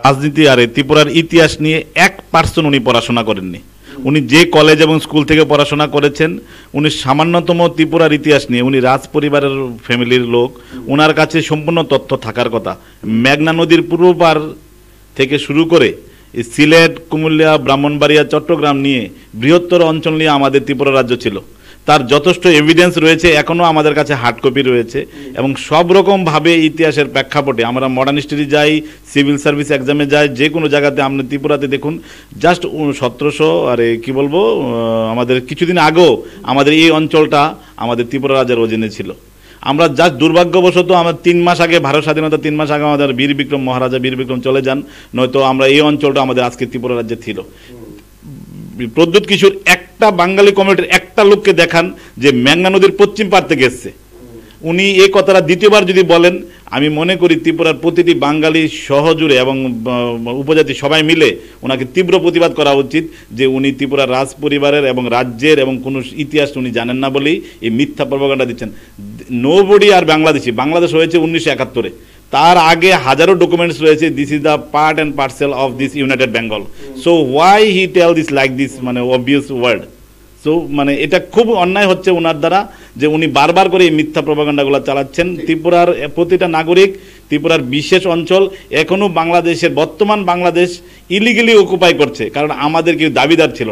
রাজনীতি আর ত্রিপুরার ইতিহাস নিয়ে 1% উনি পড়াশোনা করেননি। উনি যে কলেজ এবং স্কুল থেকে পড়াশোনা করেছেন, উনি সামান্যতম ত্রিপুরার ইতিহাস নিয়ে, উনি রাজ পরিবারের ফ্যামিলির লোক, ওনার কাছে সম্পূর্ণ তথ্য থাকার কথা। মেঘনা নদীর পূর্ব পার থেকে শুরু করে সিলেট, কুমিল্লা, ব্রাহ্মণবাড়িয়া, চট্টগ্রাম নিয়ে বৃহত্তর অঞ্চল নিয়ে আমাদের ত্রিপুরা রাজ্য ছিল। তার যথেষ্ট এভিডেন্স রয়েছে, এখনও আমাদের কাছে হার্ড কপি রয়েছে, এবং সব রকমভাবে ইতিহাসের প্রেক্ষাপটে আমরা মডার্ন হিস্ট্রি যাই, সিভিল সার্ভিস এক্সামে যাই, যে কোনো জায়গাতে আপনি ত্রিপুরাতে দেখুন, জাস্ট 1700 কি বলবো, আমাদের কিছুদিন আগেও আমাদের এই অঞ্চলটা আমাদের ত্রিপুরা রাজ্যের অধীনে ছিল। আমরা জাস্ট দুর্ভাগ্যবশত আমার 3 মাস আগে, ভারত স্বাধীনতা 3 মাস আগে আমাদের বীর বিক্রম, মহারাজা বীর বিক্রম চলে যান, নয়তো আমরা এই অঞ্চলটা আমাদের আজকে ত্রিপুরা রাজ্যে ছিল। প্রদ্যুৎ কিশোর একটা বাঙালি কমিউনিটির একটা লোককে দেখান যে মেঘনা নদীর পশ্চিম পার থেকে এসছে। উনি এই কথাটা দ্বিতীয়বার যদি বলেন, আমি মনে করি ত্রিপুরার প্রতিটি বাঙালি সহজুড়ে এবং উপজাতি সবাই মিলে ওনাকে তীব্র প্রতিবাদ করা উচিত যে উনি ত্রিপুরার রাজ পরিবারের এবং রাজ্যের এবং কোনো ইতিহাস উনি জানেন না বলেই এই মিথ্যা প্রপাগান্ডা দিচ্ছেন। নোবডি আর বাংলাদেশ হয়েছে 1971-এ, তার আগে হাজারো ডকুমেন্টস রয়েছে। This is the part and parcel of this united Bengal. So why he tell this like this, মানে অবভিয়াস ওয়ার্ড। সো মানে এটা খুব অন্যায় হচ্ছে ওনার দ্বারা, যে উনি বারবার করে এই মিথ্যা প্রপাগান্ডাগুলো চালাচ্ছেন। ত্রিপুরার প্রতিটা নাগরিক, ত্রিপুরার বিশেষ অঞ্চল এখনও বাংলাদেশের, বর্তমান বাংলাদেশ ইলিগেলি অকুপাই করছে, কারণ আমাদের কেউ দাবিদার ছিল না।